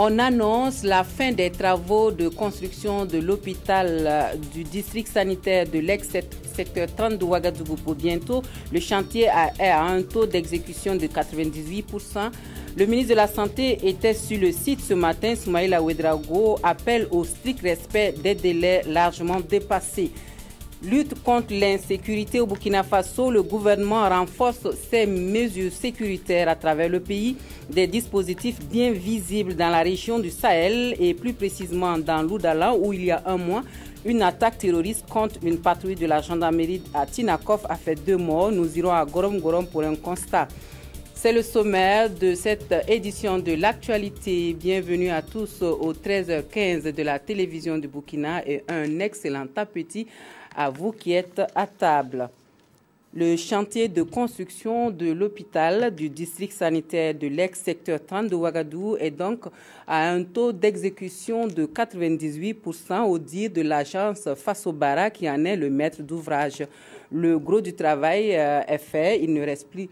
On annonce la fin des travaux de construction de l'hôpital du district sanitaire de l'ex-secteur 30 de Ouagadougou pour bientôt. Le chantier est à un taux d'exécution de 98%. Le ministre de la Santé était sur le site ce matin. Soumaïla Ouedraogo appelle au strict respect des délais largement dépassés. Lutte contre l'insécurité au Burkina Faso, le gouvernement renforce ses mesures sécuritaires à travers le pays. Des dispositifs bien visibles dans la région du Sahel et plus précisément dans l'Oudala où il y a un mois, une attaque terroriste contre une patrouille de la gendarmerie à Tinakov a fait 2 morts. Nous irons à Gorom Gorom pour un constat. C'est le sommaire de cette édition de l'actualité. Bienvenue à tous au 13h15 de la télévision du Burkina et un excellent appétit à vous qui êtes à table. Le chantier de construction de l'hôpital du district sanitaire de l'ex-secteur 30 de Ouagadougou est donc à un taux d'exécution de 98% au dire de l'agence Fasobara qui en est le maître d'ouvrage. Le gros du travail est fait, il ne reste plus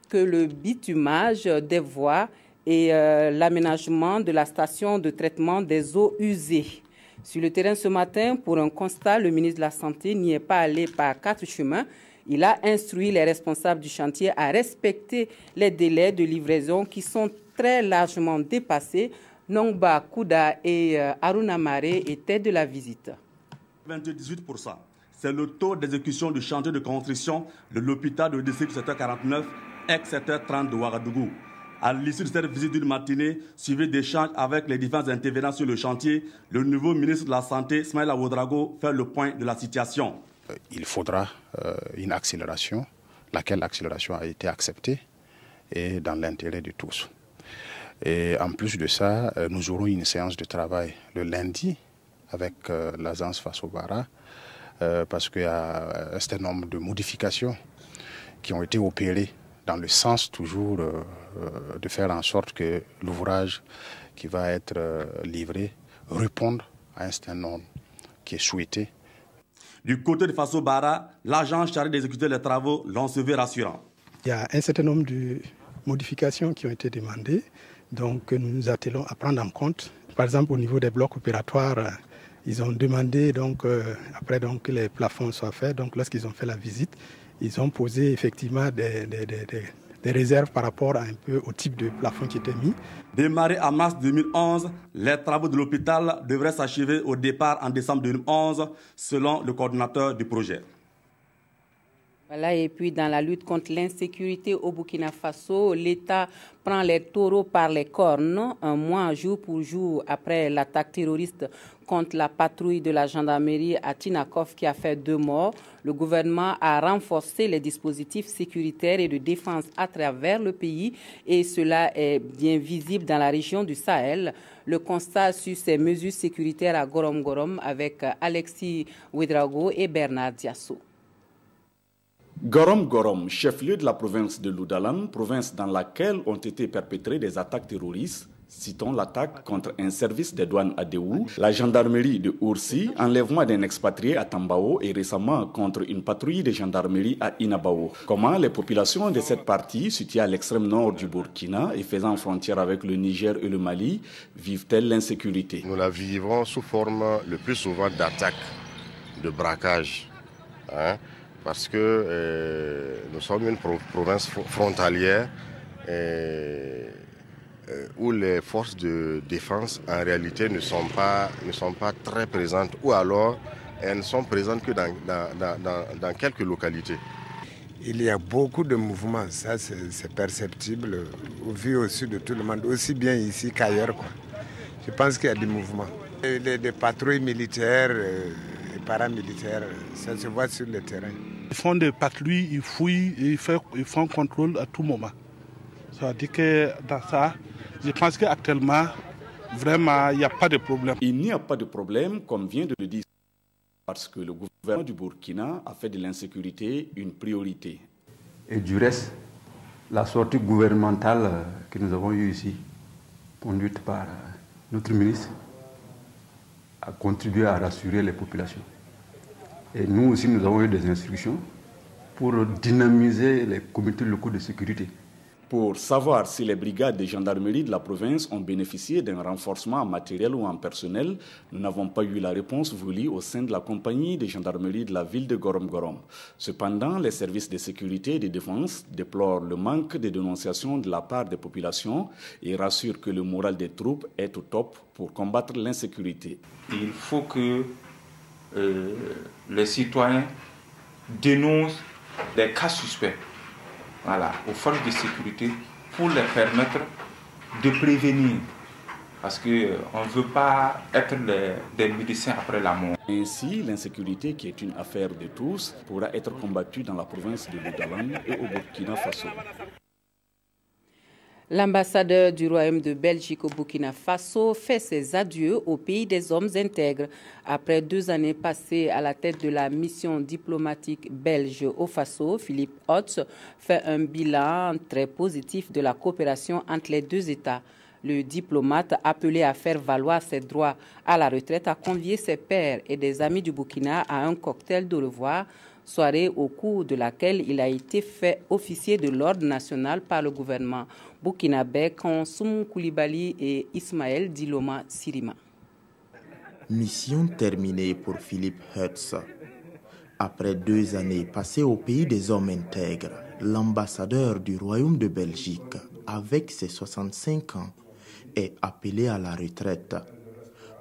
que le bitumage des voies et l'aménagement de la station de traitement des eaux usées. Sur le terrain ce matin, pour un constat, le ministre de la Santé n'y est pas allé par 4 chemins. Il a instruit les responsables du chantier à respecter les délais de livraison qui sont très largement dépassés. Nongba Kouda et Aruna Mare étaient de la visite. 28%. C'est le taux d'exécution du chantier de construction de l'hôpital du district secteur 49, ex-secteur 30 de Ouagadougou. À l'issue de cette visite d'une matinée, suivie d'échanges avec les différents intervenants sur le chantier, le nouveau ministre de la Santé, Soumaïla Ouedraogo, fait le point de la situation. Il faudra une accélération, laquelle accélération a été acceptée et dans l'intérêt de tous. Et en plus de ça, nous aurons une séance de travail le lundi avec l'agence Fasobara parce qu'il y a un certain nombre de modifications qui ont été opérées dans le sens toujours de faire en sorte que l'ouvrage qui va être livré réponde à un certain nombre qui est souhaité. Du côté de Fasobara, l'agence chargée d'exécuter les travaux l'ont se veut rassurant. Il y a un certain nombre de modifications qui ont été demandées, donc nous nous attelons à prendre en compte. Par exemple, au niveau des blocs opératoires, ils ont demandé après que les plafonds soient faits. Donc lorsqu'ils ont fait la visite, ils ont posé effectivement des réserves par rapport un peu au type de plafond qui était mis. Démarré en mars 2011, les travaux de l'hôpital devraient s'achever au départ en décembre 2011, selon le coordinateur du projet. Voilà, et puis dans la lutte contre l'insécurité au Burkina Faso, l'État prend les taureaux par les cornes. Un mois, jour pour jour, après l'attaque terroriste contre la patrouille de la gendarmerie à Tinakov qui a fait 2 morts, le gouvernement a renforcé les dispositifs sécuritaires et de défense à travers le pays et cela est bien visible dans la région du Sahel. Le constat sur ces mesures sécuritaires à Gorom Gorom avec Alexis Ouedraogo et Bernard Diasso. Gorom Gorom, chef-lieu de la province de l'Oudalan, province dans laquelle ont été perpétrées des attaques terroristes. Citons l'attaque contre un service des douanes à Déou, la gendarmerie de Oursi, enlèvement d'un expatrié à Tambao et récemment contre une patrouille de gendarmerie à Inabao. Comment les populations de cette partie, située à l'extrême nord du Burkina et faisant frontière avec le Niger et le Mali, vivent-elles l'insécurité? Nous la vivons sous forme le plus souvent d'attaques, de braquages. Parce que nous sommes une province frontalière où les forces de défense en réalité ne sont pas très présentes ou alors elles ne sont présentes que dans quelques localités. Il y a beaucoup de mouvements, ça c'est perceptible au vu aussi de tout le monde, aussi bien ici qu'ailleurs. Je pense qu'il y a des mouvements. Des patrouilles militaires et paramilitaires, ça se voit sur le terrain. Ils font des patrouilles, ils fouillent, ils font contrôle à tout moment. Ça veut dire que dans ça, je pense qu'actuellement, vraiment, il n'y a pas de problème. Il n'y a pas de problème, comme vient de le dire, parce que le gouvernement du Burkina a fait de l'insécurité une priorité. Et du reste, la sortie gouvernementale que nous avons eue ici, conduite par notre ministre, a contribué à rassurer les populations. Et nous aussi, nous avons eu des instructions pour dynamiser les comités locaux de sécurité. Pour savoir si les brigades de gendarmerie de la province ont bénéficié d'un renforcement en matériel ou en personnel, nous n'avons pas eu la réponse voulue au sein de la compagnie de gendarmerie de la ville de Gorom-Gorom. Cependant, les services de sécurité et de défense déplorent le manque de dénonciation de la part des populations et rassurent que le moral des troupes est au top pour combattre l'insécurité. Il faut que les citoyens dénoncent les cas suspects. Voilà, aux forces de sécurité pour les permettre de prévenir. Parce qu'on ne veut pas être des médecins après la mort. Ainsi, l'insécurité, qui est une affaire de tous, pourra être combattue dans la province de Loudalan et au Burkina Faso. L'ambassadeur du Royaume de Belgique au Burkina Faso fait ses adieux au pays des hommes intègres. Après 2 années passées à la tête de la mission diplomatique belge au Faso, Philippe Hotz fait un bilan très positif de la coopération entre les 2 États. Le diplomate, appelé à faire valoir ses droits à la retraite, a convié ses pairs et des amis du Burkina à un cocktail de revoir, soirée au cours de laquelle il a été fait officier de l'ordre national par le gouvernement burkinabé Kansoum Koulibaly et Ismaël Diloma Sirima. Mission terminée pour Philippe Hotz. Après 2 années passées au pays des hommes intègres, l'ambassadeur du Royaume de Belgique, avec ses 65 ans, est appelé à la retraite.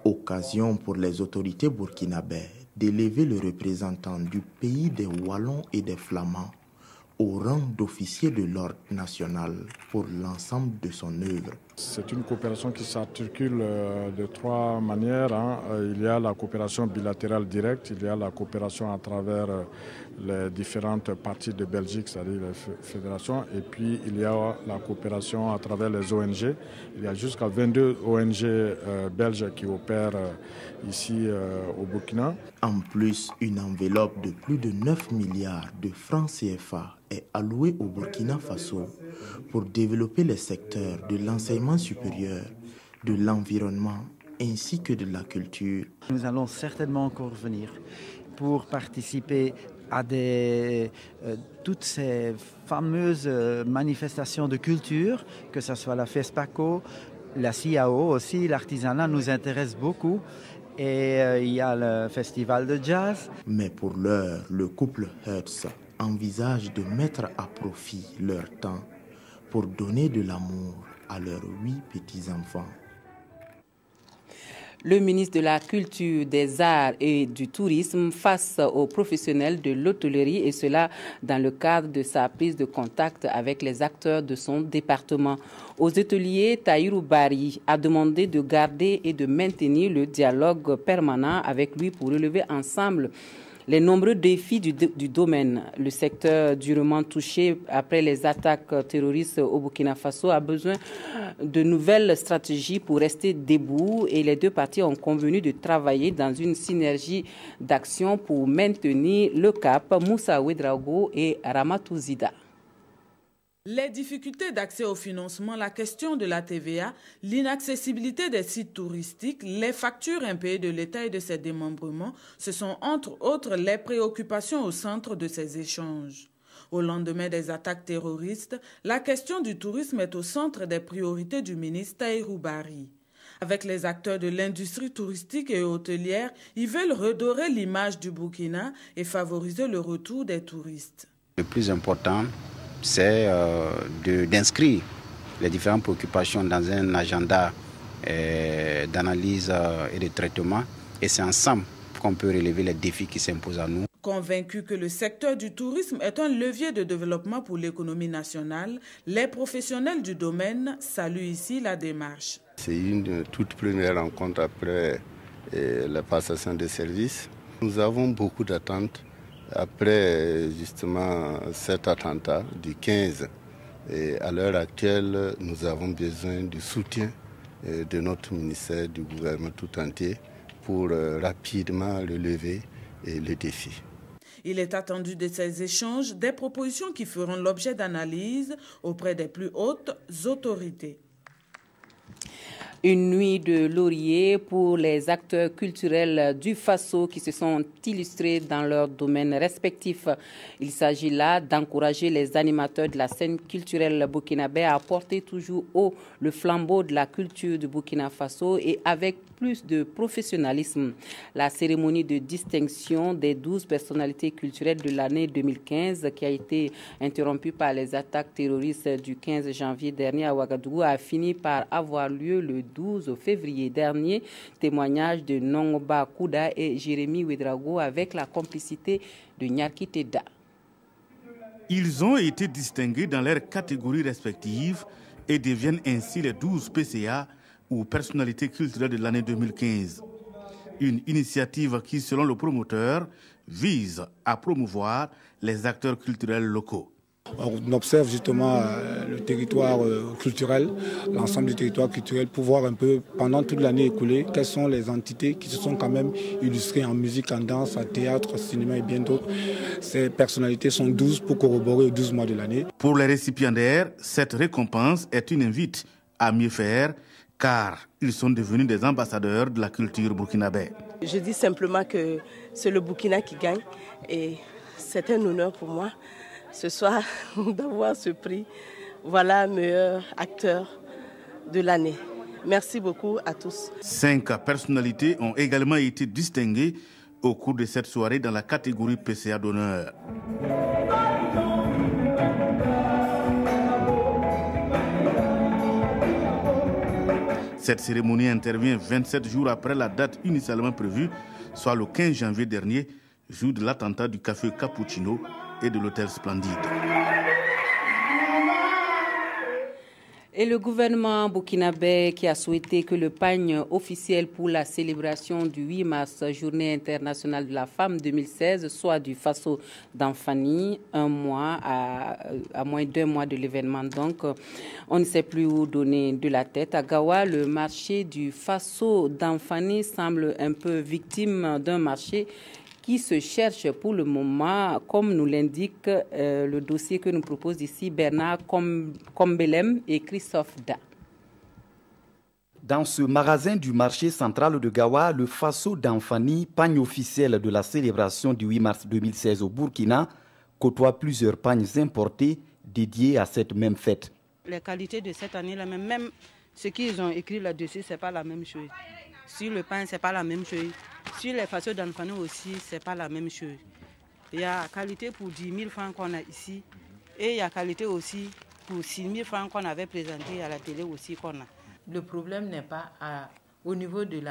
Occasion pour les autorités burkinabées d'élever le représentant du pays des Wallons et des Flamands au rang d'officier de l'ordre national pour l'ensemble de son œuvre. C'est une coopération qui s'articule de 3 manières. Il y a la coopération bilatérale directe, il y a la coopération à travers les différentes parties de Belgique, c'est-à-dire les fédérations, et puis il y a la coopération à travers les ONG. Il y a jusqu'à 22 ONG belges qui opèrent ici au Burkina. En plus, une enveloppe de plus de 9 milliards de francs CFA est allouée au Burkina Faso pour développer les secteurs de l'enseignement supérieur, de l'environnement ainsi que de la culture. Nous allons certainement encore venir pour participer à toutes ces fameuses manifestations de culture, que ce soit la FESPACO, la CIAO aussi, l'artisanat nous intéresse beaucoup. Et il y a le festival de jazz. Mais pour l'heure, le couple Hotz envisage de mettre à profit leur temps pour donner de l'amour à leurs 8 petits-enfants. Le ministre de la Culture, des Arts et du Tourisme face aux professionnels de l'hôtellerie, et cela dans le cadre de sa prise de contact avec les acteurs de son département. Aux hôteliers, Tahirou Bari a demandé de garder et de maintenir le dialogue permanent avec lui pour relever ensemble les nombreux défis du domaine. Le secteur durement touché après les attaques terroristes au Burkina Faso a besoin de nouvelles stratégies pour rester debout et les 2 parties ont convenu de travailler dans une synergie d'action pour maintenir le cap. Moussa Ouedraogo et Ramatou Zida. Les difficultés d'accès au financement, la question de la TVA, l'inaccessibilité des sites touristiques, les factures impayées de l'État et de ses démembrements, ce sont entre autres les préoccupations au centre de ces échanges. Au lendemain des attaques terroristes, la question du tourisme est au centre des priorités du ministre Tahirou Bari. Avec les acteurs de l'industrie touristique et hôtelière, ils veulent redorer l'image du Burkina et favoriser le retour des touristes. Le plus important, c'est d'inscrire les différentes préoccupations dans un agenda d'analyse et de traitement. Et c'est ensemble qu'on peut relever les défis qui s'imposent à nous. Convaincus que le secteur du tourisme est un levier de développement pour l'économie nationale, les professionnels du domaine saluent ici la démarche. C'est une toute première rencontre après la passation des services. Nous avons beaucoup d'attentes après justement cet attentat du 15. Et à l'heure actuelle, nous avons besoin du soutien de notre ministère, du gouvernement tout entier pour rapidement relever le défi. Il est attendu de ces échanges des propositions qui feront l'objet d'analyse auprès des plus hautes autorités. Une nuit de laurier pour les acteurs culturels du Faso qui se sont illustrés dans leurs domaines respectifs. Il s'agit là d'encourager les animateurs de la scène culturelle burkinabé à porter toujours haut le flambeau de la culture du Burkina Faso et avec plus de professionnalisme. La cérémonie de distinction des 12 personnalités culturelles de l'année 2015 qui a été interrompue par les attaques terroristes du 15 janvier dernier à Ouagadougou a fini par avoir lieu le 12 février dernier. Témoignage de Nongba Kouda et Jérémy Ouedraogo avec la complicité de Nyarki Teda. Ils ont été distingués dans leurs catégories respectives et deviennent ainsi les 12 PCA ou personnalités culturelles de l'année 2015. Une initiative qui, selon le promoteur, vise à promouvoir les acteurs culturels locaux. On observe justement le territoire culturel, l'ensemble du territoire culturel, pour voir un peu, pendant toute l'année écoulée, quelles sont les entités qui se sont quand même illustrées en musique, en danse, en théâtre, en cinéma et bien d'autres. Ces personnalités sont 12 pour corroborer aux 12 mois de l'année. Pour les récipiendaires, cette récompense est une invite à mieux faire, car ils sont devenus des ambassadeurs de la culture burkinabé. Je dis simplement que c'est le Burkina qui gagne et c'est un honneur pour moi ce soir d'avoir ce prix. Voilà, meilleur acteur de l'année. Merci beaucoup à tous. 5 personnalités ont également été distinguées au cours de cette soirée dans la catégorie PCA d'honneur. Cette cérémonie intervient 27 jours après la date initialement prévue, soit le 15 janvier dernier, jour de l'attentat du café Cappuccino et de l'hôtel Splendide. Et le gouvernement burkinabé qui a souhaité que le pagne officiel pour la célébration du 8 mars, Journée internationale de la femme 2016, soit du Faso d'Anfani, à moins d'1 mois de l'événement. Donc, on ne sait plus où donner de la tête. À Gawa, le marché du Faso d'Anfani semble un peu victime d'un marché qui se cherche pour le moment, comme nous l'indique le dossier que nous propose ici Bernard Kombelem et Christophe Da. Dans ce magasin du marché central de Gawa, le Faso d'Anfani, pagne officiel de la célébration du 8 mars 2016 au Burkina, côtoie plusieurs pagnes importés dédiés à cette même fête. Les qualités de cette année, même ce qu'ils ont écrit là-dessus, ce n'est pas la même chose. Sur le pain, ce n'est pas la même chose. Sur les façons d'Anfani aussi, ce n'est pas la même chose. Il y a qualité pour 10 000 francs qu'on a ici et il y a qualité aussi pour 6 000 francs qu'on avait présenté à la télé aussi qu'on a. Le problème n'est pas au niveau du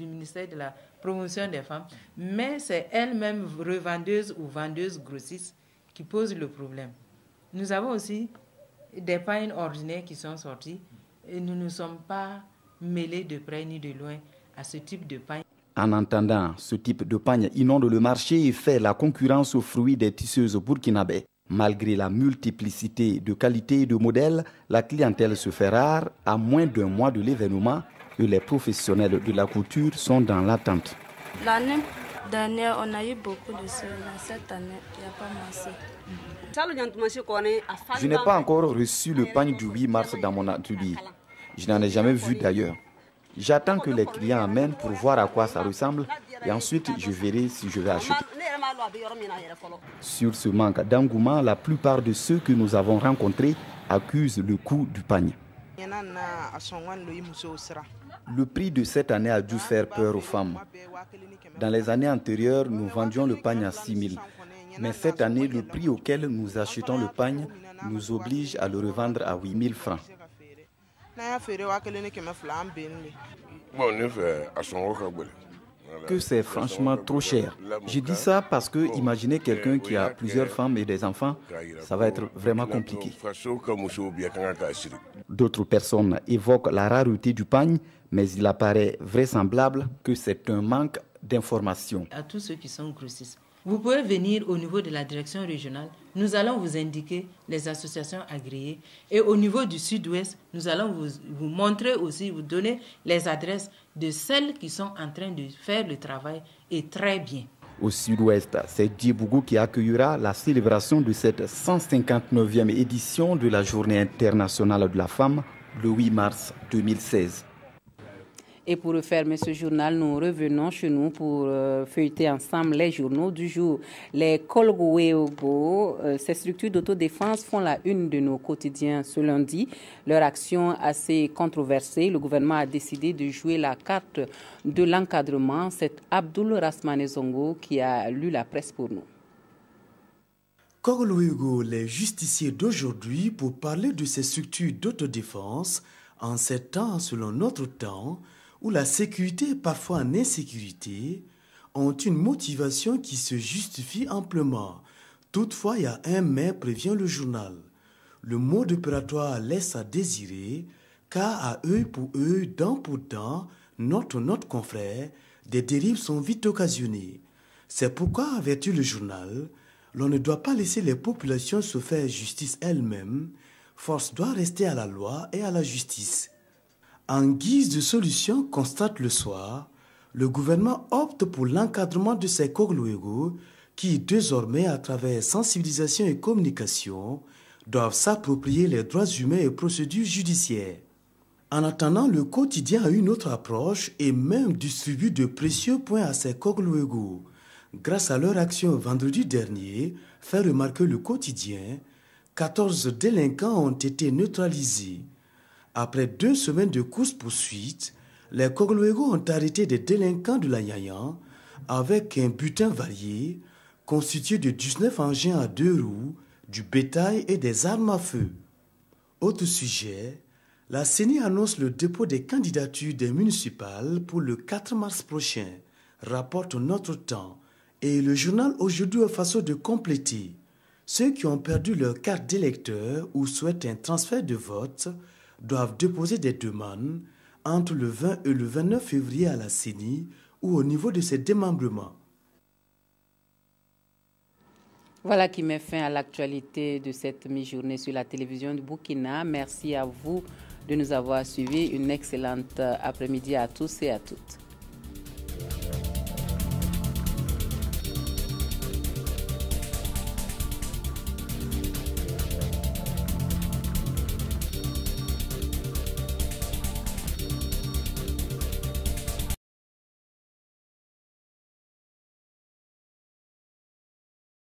ministère de la promotion des femmes, mais c'est elles-mêmes revendeuses ou vendeuses grossistes qui posent le problème. Nous avons aussi des pagnes ordinaires qui sont sorties et nous ne sommes pas mêlés de près ni de loin à ce type de pagne. En entendant, ce type de pagne inonde le marché et fait la concurrence aux fruits des tisseuses burkinabés. Malgré la multiplicité de qualités et de modèles, la clientèle se fait rare à moins d'1 mois de l'événement et les professionnels de la couture sont dans l'attente. L'année dernière, on a eu beaucoup de choses. Cette année, il n'y a pas assez. Je n'ai pas encore reçu le pagne du 8 mars dans mon atelier. Je n'en ai jamais vu d'ailleurs. J'attends que les clients amènent pour voir à quoi ça ressemble et ensuite je verrai si je vais acheter. Sur ce manque d'engouement, la plupart de ceux que nous avons rencontrés accusent le coût du pagne. Le prix de cette année a dû faire peur aux femmes. Dans les années antérieures, nous vendions le pagne à 6 000. Mais cette année, le prix auquel nous achetons le pagne nous oblige à le revendre à 8 000 francs. Que c'est franchement trop cher. Je dis ça parce que imaginez quelqu'un qui a plusieurs femmes et des enfants, ça va être vraiment compliqué. D'autres personnes évoquent la rareté du pagne, mais il apparaît vraisemblable que c'est un manque d'information. À tous ceux qui sont grossistes, vous pouvez venir au niveau de la direction régionale. Nous allons vous indiquer les associations agréées. Et au niveau du sud-ouest, nous allons vous montrer aussi, vous donner les adresses de celles qui sont en train de faire le travail et très bien. Au sud-ouest, c'est Djibougou qui accueillera la célébration de cette 159e édition de la Journée internationale de la femme le 8 mars 2016. Et pour refermer ce journal, nous revenons chez nous pour feuilleter ensemble les journaux du jour. Les Kolgoweogo, ces structures d'autodéfense font la une de nos quotidiens ce lundi. Leur action assez controversée, le gouvernement a décidé de jouer la carte de l'encadrement. C'est Abdoul Rasmane Zongo qui a lu la presse pour nous. Kolgoweogo, les justiciers d'aujourd'hui, pour parler de ces structures d'autodéfense en ces temps selon notre temps, où la sécurité est parfois en insécurité, ont une motivation qui se justifie amplement. Toutefois, il y a un mais, prévient le journal. Le mode opératoire laisse à désirer, car à œil pour œil, dent pour dent, notre confrère, des dérives sont vite occasionnées. C'est pourquoi, avertit le journal, l'on ne doit pas laisser les populations se faire justice elles-mêmes. Force doit rester à la loi et à la justice. En guise de solution, constate le soir, le gouvernement opte pour l'encadrement de ces Kolgoweogo qui, désormais, à travers sensibilisation et communication, doivent s'approprier les droits humains et procédures judiciaires. En attendant, le quotidien a une autre approche et même distribue de précieux points à ces Kolgoweogo. Grâce à leur action vendredi dernier, fait remarquer le quotidien, 14 délinquants ont été neutralisés. Après 2 semaines de course-poursuite, les Kolgoweogo ont arrêté des délinquants de la Nyanyan avec un butin varié constitué de 19 engins à 2 roues, du bétail et des armes à feu. Autre sujet, la CENI annonce le dépôt des candidatures des municipales pour le 4 mars prochain, rapporte Notre Temps, et le journal Aujourd'hui a façon de compléter. Ceux qui ont perdu leur carte d'électeur ou souhaitent un transfert de vote doivent déposer des demandes entre le 20 et le 29 février à la CENI ou au niveau de ses démembrements. Voilà qui met fin à l'actualité de cette mi-journée sur la télévision du Burkina. Merci à vous de nous avoir suivis. Une excellente après-midi à tous et à toutes.